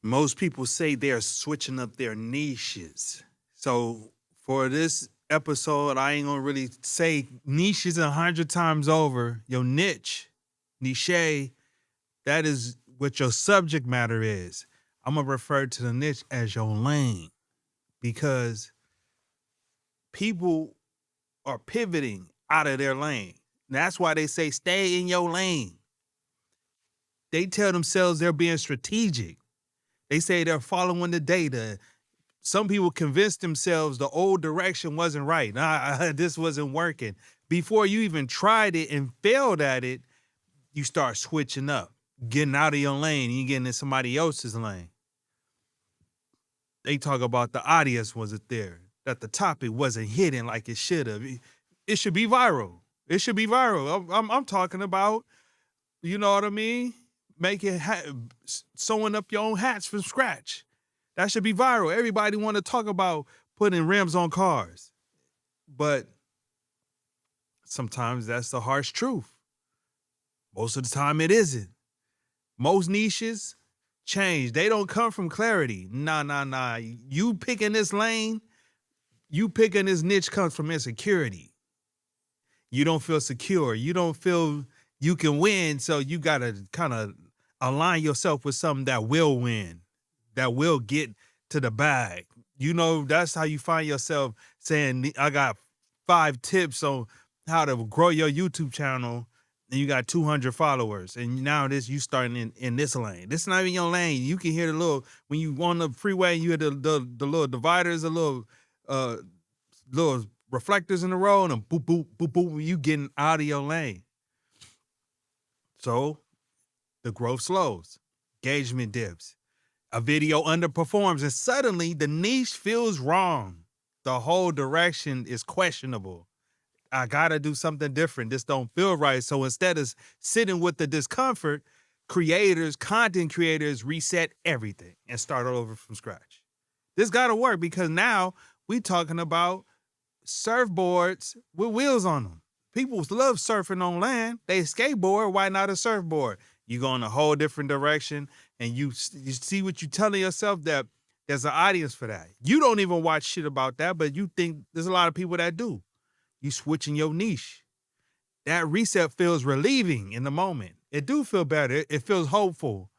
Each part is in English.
Most people say they're switching up their niches. So for this episode, I ain't gonna really say niches 100 times over. Your niche, that is what your subject matter is. I'm gonna refer to the niche as your lane because people are pivoting out of their lane. That's why they say stay in your lane. They tell themselves they're being strategic. They say they're following the data. Some people convince themselves the old direction wasn't right. This wasn't working. Before you even tried it and failed at it, you start switching up, getting out of your lane, and you getting in somebody else's lane. They talk about the audience wasn't there, that the topic wasn't hidden like it should have. It should be viral. It should be viral. I'm talking about, you know what I mean? Sewing up your own hats from scratch. That should be viral. Everybody want to talk about putting rims on cars. But sometimes that's the harsh truth. Most of the time it isn't. Most niches change. They don't come from clarity. Nah. You picking this lane, you picking this niche comes from insecurity. You don't feel secure. You don't feel you can win, so you got to kind of align yourself with something that will win, that will get to the bag. You know, that's how you find yourself saying, I got 5 tips on how to grow your YouTube channel, and you got 200 followers. And now you starting in this lane. This is not even your lane. You can hear the little, when you on the freeway, you hear the little dividers, the little reflectors in the road, and boop, boop, boop, boop, you getting out of your lane. So the growth slows, engagement dips, a video underperforms, and suddenly the niche feels wrong. The whole direction is questionable. I gotta do something different. This don't feel right. So instead of sitting with the discomfort, content creators reset everything and start all over from scratch. This gotta work because now we talking about surfboards with wheels on them. People love surfing on land. They skateboard. Why not a surfboard? You go in a whole different direction, and you see what you're telling yourself, that there's an audience for that. You don't even watch shit about that, but you think there's a lot of people that do. You switching your niche. That reset feels relieving in the moment. It do feel better. It feels hopeful,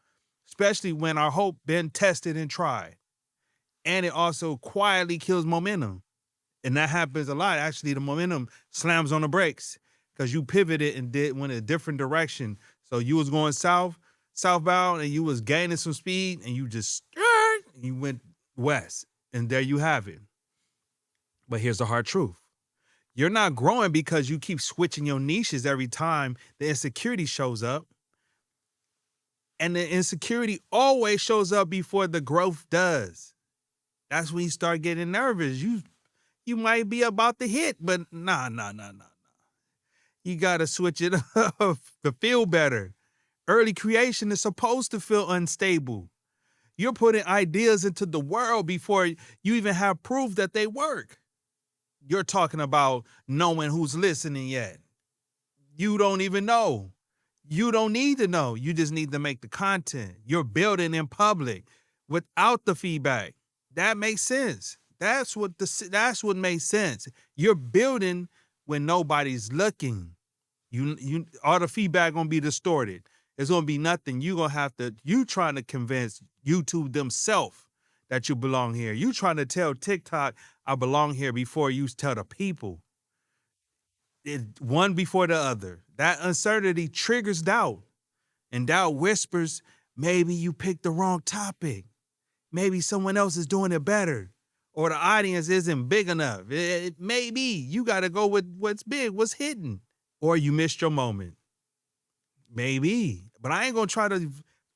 especially when our hope been tested and tried. And it also quietly kills momentum. And that happens a lot. Actually, the momentum slams on the brakes because you pivoted and went a different direction. So you was going southbound, and you was gaining some speed, and you just you went west. And there you have it. But here's the hard truth. You're not growing because you keep switching your niches every time the insecurity shows up. And the insecurity always shows up before the growth does. That's when you start getting nervous. You might be about to hit, but nah. You got to switch it up to feel better. Early creation is supposed to feel unstable. You're putting ideas into the world before you even have proof that they work. You're talking about knowing who's listening yet. You don't even know. You don't need to know. You just need to make the content. You're building in public without the feedback. That makes sense. That's what makes sense. You're building when nobody's looking. You all the feedback gonna be distorted. It's gonna be nothing. You trying to convince YouTube themselves that you belong here. You trying to tell TikTok I belong here before you tell the people. One before the other. That uncertainty triggers doubt. And doubt whispers, maybe you picked the wrong topic. Maybe someone else is doing it better. Or the audience isn't big enough. It may be. You got to go with what's big, what's hidden. Or you missed your moment. Maybe. But I ain't going to try to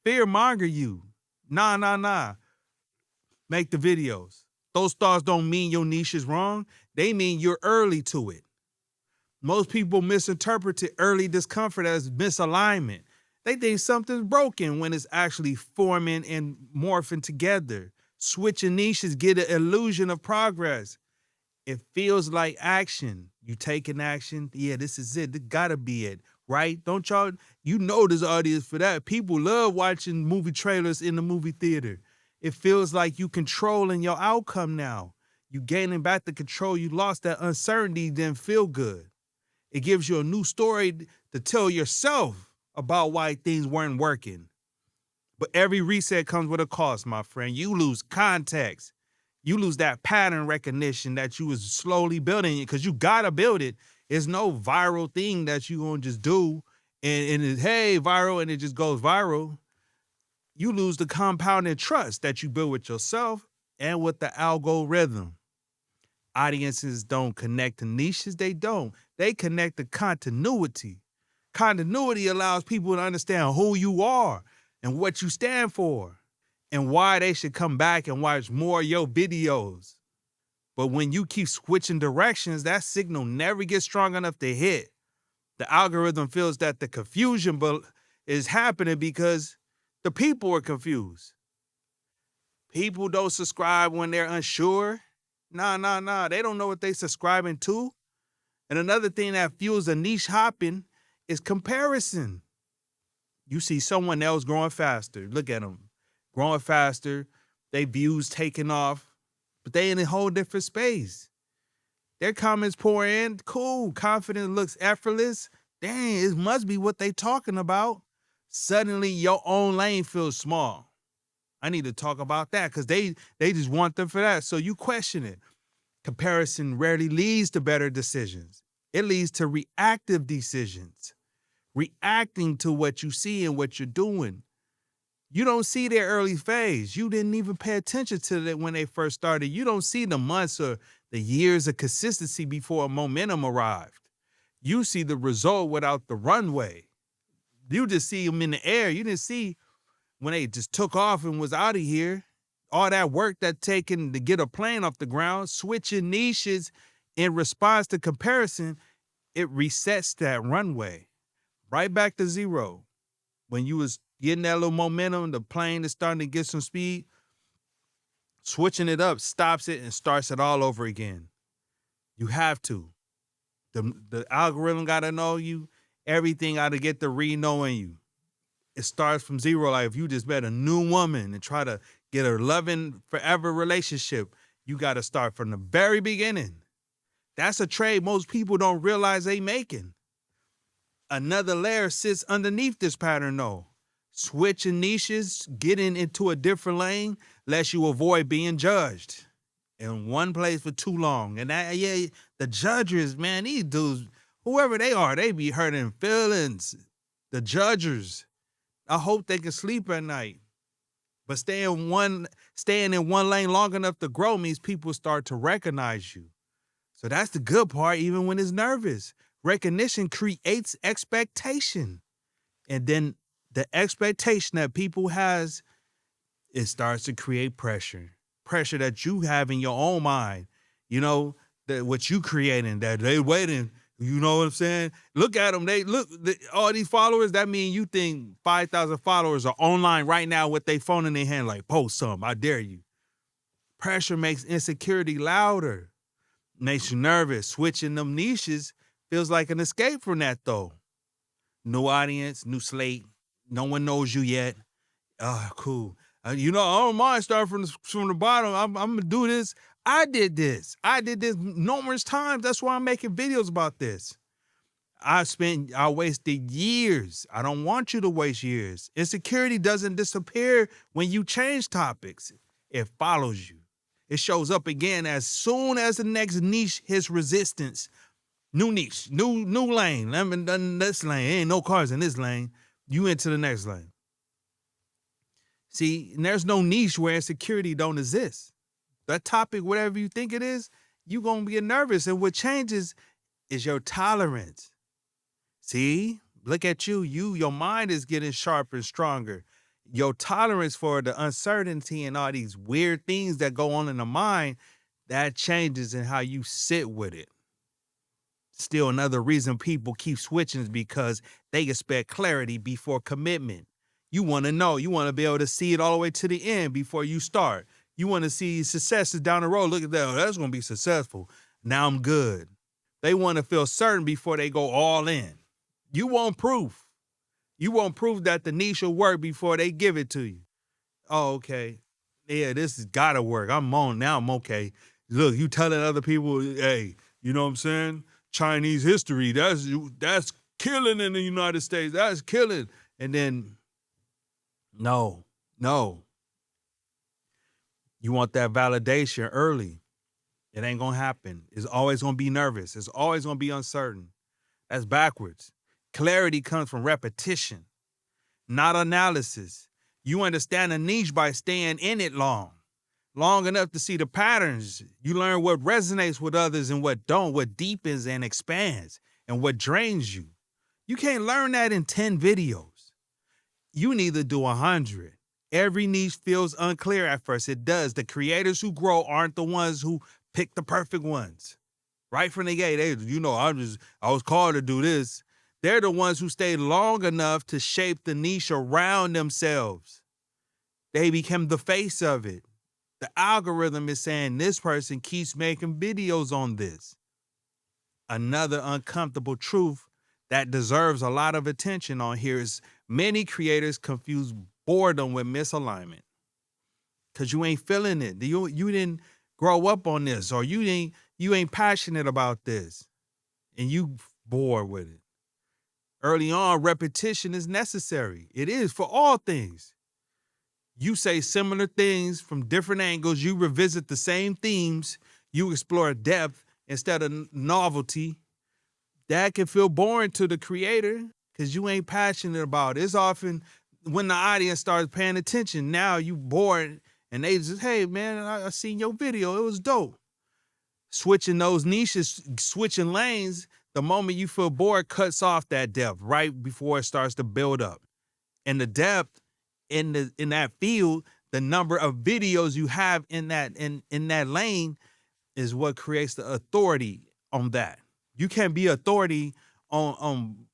fear monger you. Nah. Make the videos. Those thoughts don't mean your niche is wrong. They mean you're early to it. Most people misinterpret early discomfort as misalignment. They think something's broken when it's actually forming and morphing together. Switching niches get an illusion of progress. It feels like action. You taking action. Yeah, this is it. This gotta be it, right? Don't y'all, there's an audience for that. People love watching movie trailers in the movie theater. It feels like you controlling your outcome now. You gaining back the control you lost. That uncertainty didn't feel good. It gives you a new story to tell yourself about why things weren't working. But every reset comes with a cost, my friend. You lose context. You lose that pattern recognition that you was slowly building, because you gotta build it. It's no viral thing that you gonna just do and it's, hey, viral, and it just goes viral. You lose the compounded trust that you build with yourself and with the algorithm. Audiences don't connect to niches. They don't. They connect to continuity. Continuity allows people to understand who you are and what you stand for and why they should come back and watch more of your videos. But when you keep switching directions, that signal never gets strong enough to hit. The algorithm feels that the confusion is happening because the people are confused. People don't subscribe when they're unsure. Nah. They don't know what they're subscribing to. And another thing that fuels the niche hopping is comparison. You see someone else growing faster. Look at them growing faster. They views taking off, but they in a whole different space. Their comments pour in. Cool. Confidence looks effortless. Dang, it must be what they talking about. Suddenly your own lane feels small. I need to talk about that because they just want them for that. So you question it. Comparison rarely leads to better decisions. It leads to reactive decisions. Reacting to what you see and what you're doing. You don't see their early phase. You didn't even pay attention to that when they first started. You don't see the months or the years of consistency before a momentum arrived. You see the result without the runway. You just see them in the air. You didn't see when they just took off and was out of here. All that work that taken to get a plane off the ground, switching niches in response to comparison, it resets that runway right back to zero. When you was getting that little momentum, the plane is starting to get some speed, switching it up stops it and starts it all over again. You have to. The algorithm got to know you. Everything got to get the re-knowing you. It starts from zero. Like if you just met a new woman and try to get a loving forever relationship, you got to start from the very beginning. That's a trade most people don't realize they making. Another layer sits underneath this pattern though. Switching niches, getting into a different lane, lets you avoid being judged in one place for too long. And that, yeah, the judges, man, these dudes, whoever they are, they be hurting feelings. The judgers. I hope they can sleep at night. But staying in one lane long enough to grow means people start to recognize you. So that's the good part, even when it's nervous. Recognition creates expectation. And then the expectation that people has, it starts to create pressure. Pressure that you have in your own mind. You know, that what you creating, that they waiting. You know what I'm saying? Look at them. All these followers, that mean you think 5,000 followers are online right now with their phone in their hand like, post something, I dare you. Pressure makes insecurity louder. Makes you nervous. Switching them niches feels like an escape from that though. New audience, new slate. No one knows you yet. Oh, cool. I don't mind starting from the bottom. I'm going to do this. I did this numerous times. That's why I'm making videos about this. I wasted years. I don't want you to waste years. Insecurity doesn't disappear when you change topics. It follows you. It shows up again as soon as the next niche hits resistance. New niche, new lane. I haven't done this lane. Ain't no cars in this lane. You into the next lane. See, and there's no niche where insecurity don't exist. That topic, whatever you think it is, you're going to get nervous. And what changes is your tolerance. See, look at you. Your mind is getting sharper and stronger. Your tolerance for the uncertainty and all these weird things that go on in the mind, that changes in how you sit with it. Still another reason people keep switching is because they expect clarity before commitment. You want to know. You want to be able to see it all the way to the end before you start. You want to see successes down the road. Look at that. Oh, that's going to be successful. Now I'm good. They want to feel certain before they go all in. You want proof. You want proof that the niche will work before they give it to you. Oh, okay. Yeah, this has gotta work. I'm on now. I'm okay. Look, you telling other people, hey, you know what I'm saying? Chinese history, that's killing in the United States. That's killing. And then no, no. You want that validation early. It ain't gonna happen. It's always gonna be nervous. It's always gonna be uncertain. That's backwards. Clarity comes from repetition, not analysis. You understand a niche by staying in it long enough to see the patterns. You learn what resonates with others and what don't, what deepens and expands, and what drains you. You can't learn that in 10 videos. You need to do 100. Every niche feels unclear at first. It does. The creators who grow aren't the ones who pick the perfect ones. Right from the gate, I was called to do this. They're the ones who stay long enough to shape the niche around themselves. They become the face of it. The algorithm is saying this person keeps making videos on this. Another uncomfortable truth that deserves a lot of attention on here is many creators confuse boredom with misalignment. Cause you ain't feeling it. You didn't grow up on this, or you ain't passionate about this, and you bored with it. Early on, repetition is necessary. It is for all things. You say similar things from different angles. You revisit the same themes. You explore depth instead of novelty. That can feel boring to the creator because you ain't passionate about it. It's often when the audience starts paying attention, now you bored and they just, hey, man, I seen your video. It was dope. Switching those niches, switching lanes, the moment you feel bored cuts off that depth right before it starts to build up. And the depth in that field, the number of videos you have in that lane is what creates the authority on that. You can't be authority on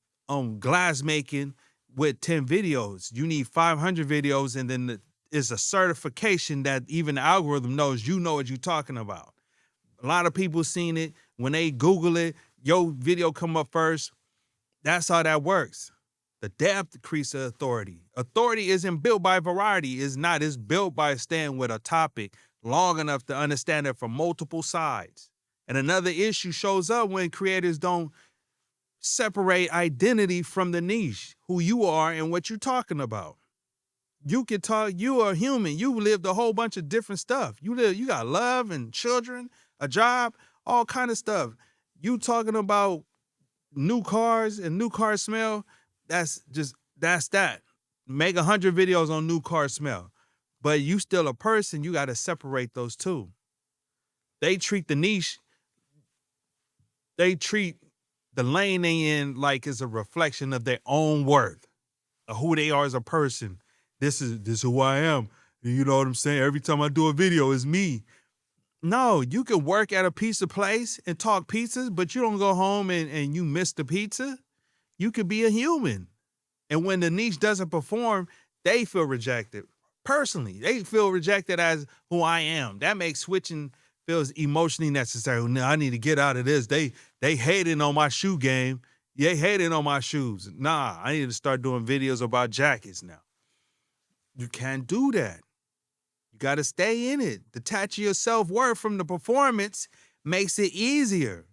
glass making with 10 videos. You need 500 videos, and then it's a certification that even the algorithm knows you know what you're talking about. A lot of people seen it. When they Google it, your video come up first. That's how that works. The depth creates the authority. Authority isn't built by variety. It's not. It's built by staying with a topic long enough to understand it from multiple sides. And another issue shows up when creators don't separate identity from the niche, who you are and what you're talking about. You can talk, you are human. You lived a whole bunch of different stuff. You got love and children, a job, all kind of stuff. You talking about new cars and new car smell, that's that. Make 100 videos on new car smell. But you still a person, you got to separate those two. They treat the niche, they treat the lane they in like it's a reflection of their own worth, of who they are as a person. This is who I am. You know what I'm saying? Every time I do a video, it's me. No, you can work at a pizza place and talk pizzas, but you don't go home and you miss the pizza. You could be a human. And when the niche doesn't perform, they feel rejected. Personally, they feel rejected as who I am. That makes switching feels emotionally necessary. Now I need to get out of this. They hating on my shoe game. They hating on my shoes. Nah, I need to start doing videos about jackets now. You can't do that. You got to stay in it. Detaching your self-worth from the performance makes it easier.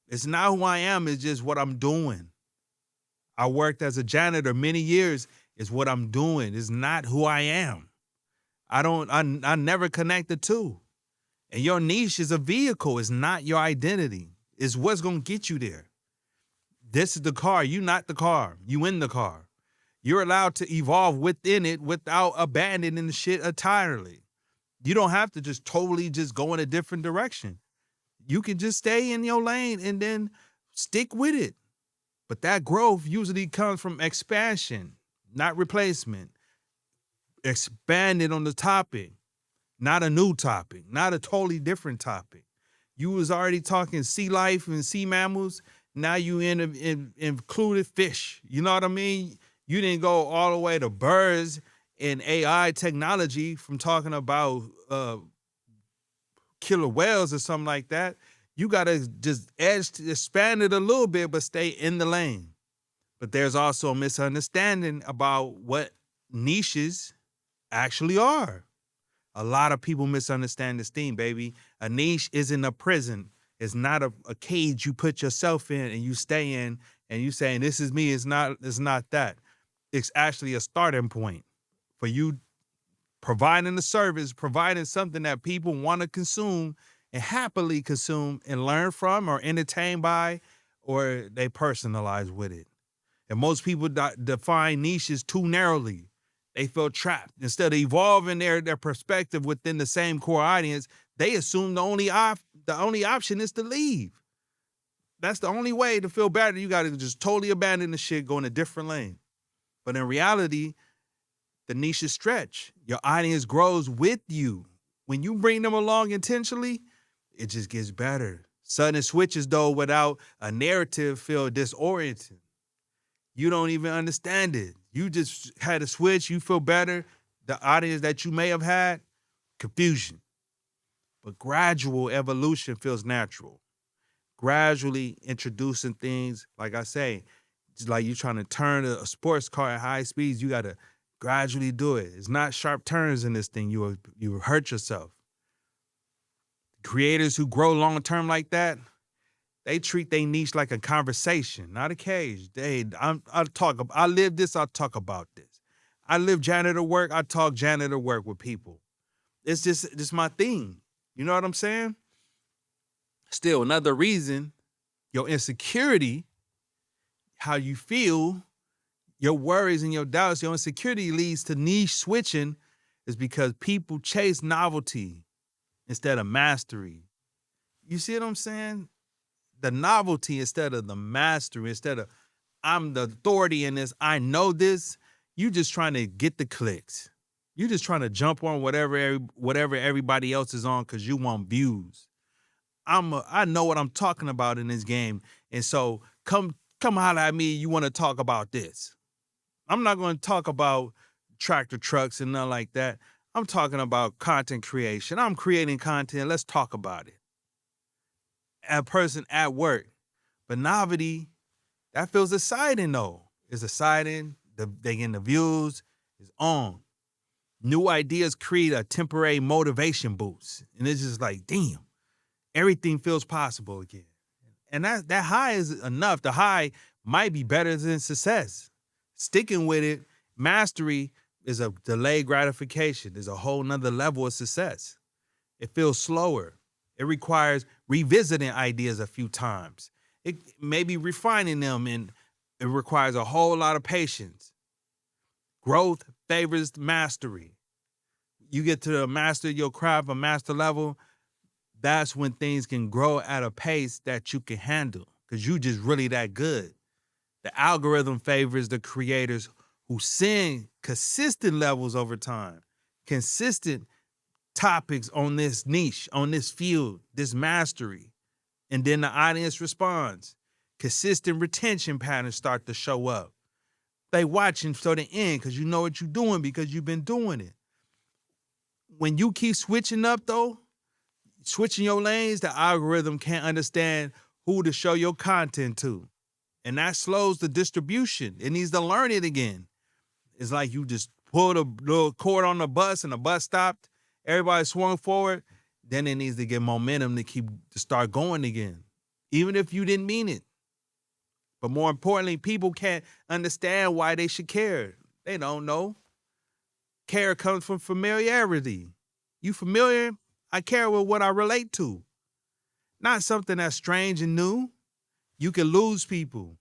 It's not who I am, it's just what I'm doing. I worked as a janitor many years. It's what I'm doing. It's not who I am. I never connect the two. And your niche is a vehicle. It's not your identity. It's what's going to get you there. This is the car. You not the car. You in the car. You're allowed to evolve within it without abandoning the shit entirely. You don't have to just totally just go in a different direction. You can just stay in your lane and then stick with it. But that growth usually comes from expansion, not replacement. Expanded on the topic, not a new topic, not a totally different topic. You was already talking sea life and sea mammals. Now you included fish. You know what I mean? You didn't go all the way to birds and AI technology from talking about killer whales or something like that. You got to just expand it a little bit, but stay in the lane. But there's also a misunderstanding about what niches actually are. A lot of people misunderstand this thing, baby. A niche isn't a prison. It's not a cage you put yourself in and you stay in and you saying, this is me. It's not that. It's actually a starting point for you providing the service, providing something that people want to consume and happily consume and learn from or entertain by, or they personalize with it. And most people define niches too narrowly. They feel trapped. Instead of evolving their perspective within the same core audience, they assume the only option is to leave. That's the only way to feel better. You got to just totally abandon the shit, go in a different lane. But in reality, the niche stretch. Your audience grows with you. When you bring them along intentionally, it just gets better. Sudden switches, though, without a narrative feel disorienting. You don't even understand it. You just had a switch, you feel better. The audience that you may have had, confusion. But gradual evolution feels natural. Gradually introducing things, like I say, just like you trying to turn a sports car at high speeds, you got to gradually do it. It's not sharp turns in this thing. You will hurt yourself. Creators who grow long term like that, they treat their niche like a conversation, not a cage. I live this, I'll talk about this. I live janitor work, I talk janitor work with people. It's just my thing. You know what I'm saying? Still, another reason, your insecurity, how you feel, your worries and your doubts, your insecurity leads to niche switching is because people chase novelty instead of mastery. You see what I'm saying? The novelty instead of the mastery, instead of I'm the authority in this, I know this, you just trying to get the clicks. You just trying to jump on whatever everybody else is on because you want views. I know what I'm talking about in this game, and so come holler at me. You want to talk about this? I'm not going to talk about tractor trucks and nothing like that. I'm talking about content creation. I'm creating content. Let's talk about it. A person at work. But novelty, that feels exciting though. It's exciting. They getting the views. It's on. New ideas create a temporary motivation boost. And it's just like, damn, everything feels possible again. And that high is enough. The high might be better than success. Sticking with it, mastery is a delayed gratification. There's a whole nother level of success. It feels slower. It requires revisiting ideas a few times. It may be refining them, and it requires a whole lot of patience. Growth favors mastery. You get to master your craft, a master level, that's when things can grow at a pace that you can handle because you just really that good. The algorithm favors the creators who send consistent levels over time, consistent topics on this niche, on this field, this mastery. And then the audience responds. Consistent retention patterns start to show up. They watching till the end because you know what you're doing because you've been doing it. When you keep switching up though, switching your lanes, the algorithm can't understand who to show your content to. And that slows the distribution. It needs to learn it again. It's like you just pulled a little cord on the bus and the bus stopped. Everybody swung forward. Then it needs to get momentum to start going again. Even if you didn't mean it. But more importantly, people can't understand why they should care. They don't know. Care comes from familiarity. You familiar? I care with what I relate to. Not something that's strange and new. You can lose people.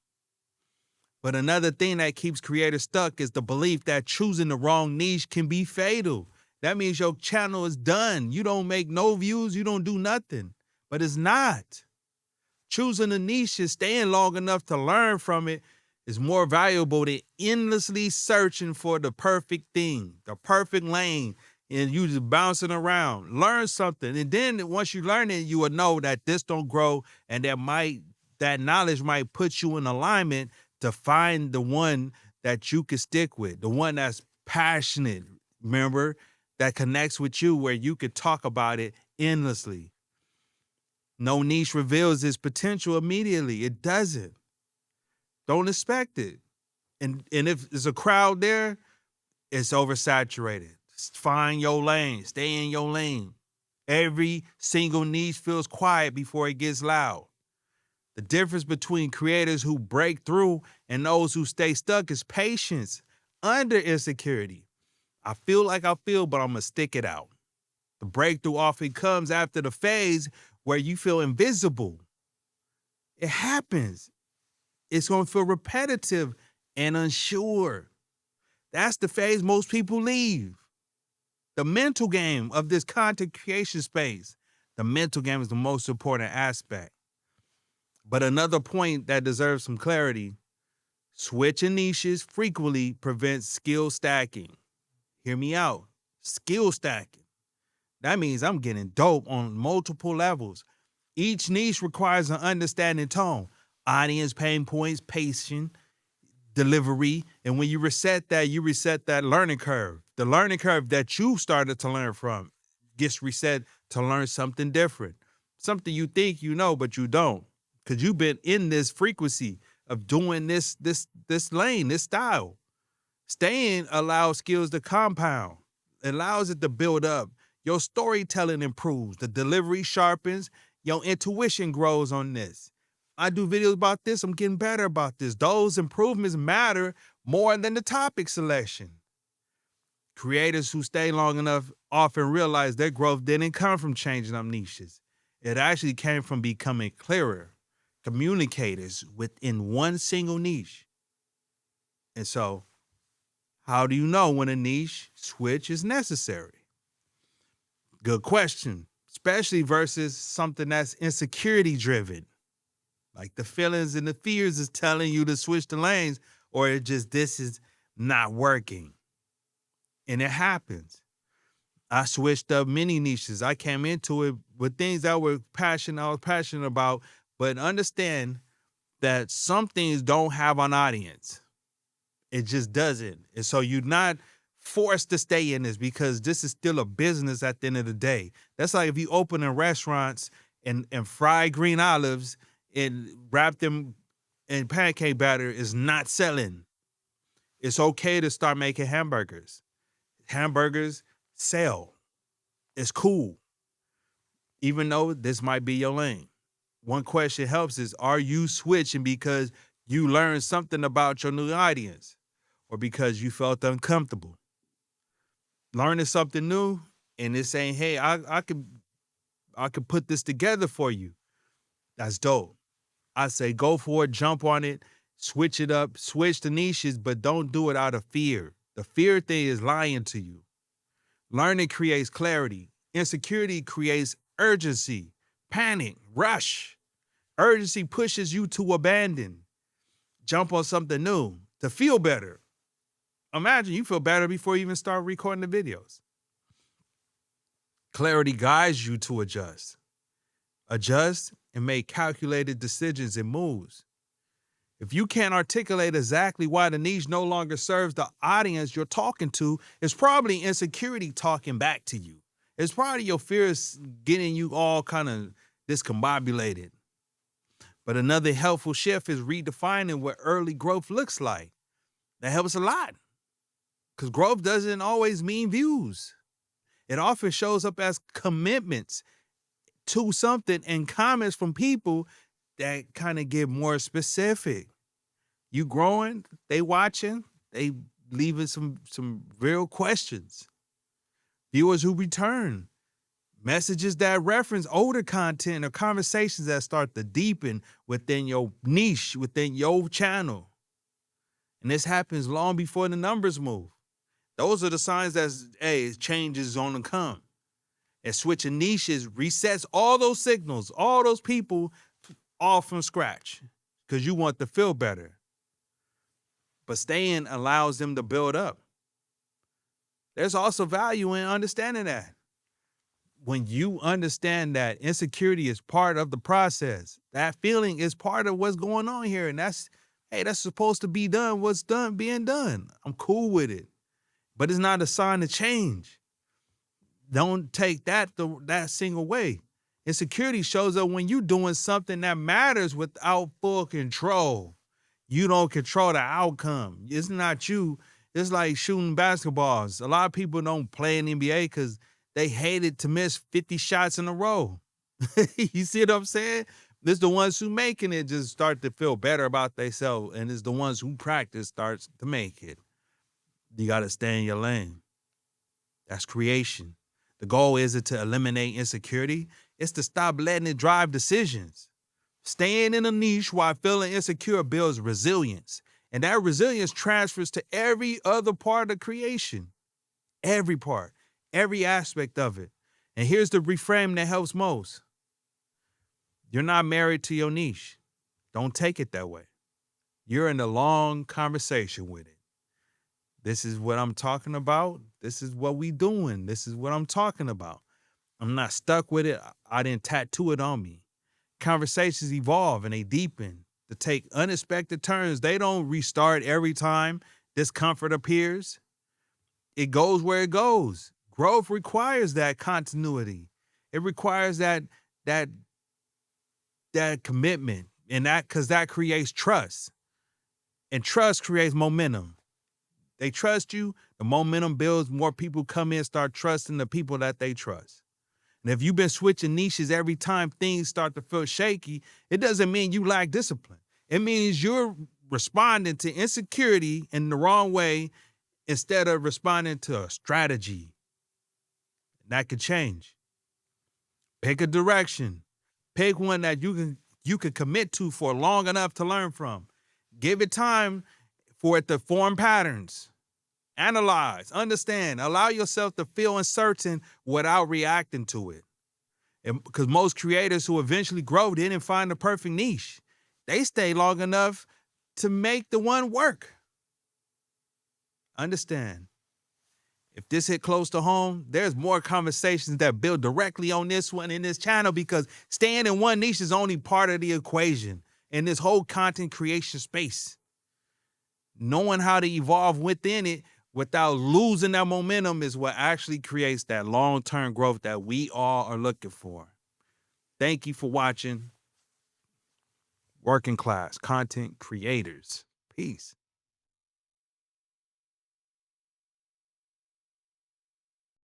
But another thing that keeps creators stuck is the belief that choosing the wrong niche can be fatal. That means your channel is done. You don't make no views. You don't do nothing. But it's not. Choosing a niche and staying long enough to learn from it is more valuable than endlessly searching for the perfect thing, the perfect lane, and you just bouncing around. Learn something. And then once you learn it, you will know that this don't grow and that knowledge might put you in alignment to find the one that you can stick with, the one that's passionate, remember, that connects with you where you could talk about it endlessly. No niche reveals its potential immediately. It doesn't. Don't expect it. And if there's a crowd there, it's oversaturated. Find your lane. Stay in your lane. Every single niche feels quiet before it gets loud. The difference between creators who break through and those who stay stuck is patience under insecurity. I feel like I feel, but I'm going to stick it out. The breakthrough often comes after the phase where you feel invisible. It happens. It's going to feel repetitive and unsure. That's the phase most people leave. The mental game of this content creation space. The mental game is the most important aspect. But another point that deserves some clarity, switching niches frequently prevents skill stacking. Hear me out. Skill stacking. That means I'm getting dope on multiple levels. Each niche requires an understanding tone, audience pain points, pacing, delivery. And when you reset that learning curve. The learning curve that you started to learn from gets reset to learn something different. Something you think you know, but you don't. Because you've been in this frequency of doing this lane, this style. Staying allows skills to compound. It allows it to build up. Your storytelling improves. The delivery sharpens. Your intuition grows on this. I do videos about this. I'm getting better about this. Those improvements matter more than the topic selection. Creators who stay long enough often realize their growth didn't come from changing up niches. It actually came from becoming clearer communicators within one single niche. And so, how do you know when a niche switch is necessary? Good question, especially versus something that's insecurity driven. Like the feelings and the fears is telling you to switch the lanes, or it just, this is not working. And it happens. I switched up many niches. I came into it with things that I was passionate about, but understand that some things don't have an audience. It just doesn't. And so you're not forced to stay in this because this is still a business at the end of the day. That's like if you open in restaurants and fry green olives and wrap them in pancake batter is not selling. It's okay to start making hamburgers. Hamburgers sell. It's cool. Even though this might be your lane. One question helps is, are you switching because you learned something about your new audience or because you felt uncomfortable? Learning something new and it's saying, hey, I could put this together for you. That's dope. I say go for it, jump on it, switch it up, switch the niches, but don't do it out of fear. The fear thing is lying to you. Learning creates clarity. Insecurity creates urgency, panic, rush. Urgency pushes you to abandon. Jump on something new to feel better. Imagine you feel better before you even start recording the videos. Clarity guides you to adjust. Adjust and make calculated decisions and moves. If you can't articulate exactly why the niche no longer serves the audience you're talking to, it's probably insecurity talking back to you. It's probably your fears getting you all kind of discombobulated. But another helpful shift is redefining what early growth looks like. That helps a lot. Because growth doesn't always mean views. It often shows up as commitments to something and comments from people that kind of get more specific. You growing, they watching, they leaving some real questions. Viewers who return. Messages that reference older content or conversations that start to deepen within your niche, within your channel. And this happens long before the numbers move. Those are the signs that, hey, change is on the come. And switching niches resets all those signals, all those people all from scratch because you want to feel better. But staying allows them to build up. There's also value in understanding that. When you understand that insecurity is part of the process, that feeling is part of what's going on here. And that's supposed to be done. What's done, being done. I'm cool with it. But it's not a sign to change. Don't take that single way. Insecurity shows up when you're doing something that matters without full control. You don't control the outcome. It's not you. It's like shooting basketballs. A lot of people don't play in the NBA because they hated to miss 50 shots in a row. You see what I'm saying? It's the ones who making it just start to feel better about themselves, and it's the ones who practice starts to make it. You got to stay in your lane. That's creation. The goal isn't to eliminate insecurity. It's to stop letting it drive decisions. Staying in a niche while feeling insecure builds resilience. And that resilience transfers to every other part of creation. Every part, every aspect of it. And here's the reframe that helps most. You're not married to your niche. Don't take it that way. You're in a long conversation with it. This is what I'm talking about. This is what we doing. This is what I'm talking about. I'm not stuck with it. I didn't tattoo it on me. Conversations evolve and they deepen to take unexpected turns. They don't restart every time discomfort appears. It goes where it goes. Growth requires that continuity. It requires that commitment, and because that creates trust. And trust creates momentum. They trust you, the momentum builds, more people come in, start trusting the people that they trust. And if you've been switching niches every time things start to feel shaky, it doesn't mean you lack discipline. It means you're responding to insecurity in the wrong way instead of responding to a strategy. That could change. Pick a direction. Pick one that you can commit to for long enough to learn from. Give it time for it to form patterns. Analyze, understand, allow yourself to feel uncertain without reacting to it. Because most creators who eventually grow didn't find the perfect niche. They stay long enough to make the one work. Understand, if this hit close to home, there's more conversations that build directly on this one in this channel, because staying in one niche is only part of the equation in this whole content creation space. Knowing how to evolve within it without losing that momentum is what actually creates that long-term growth that we all are looking for. Thank you for watching Working Class Content Creators. Peace.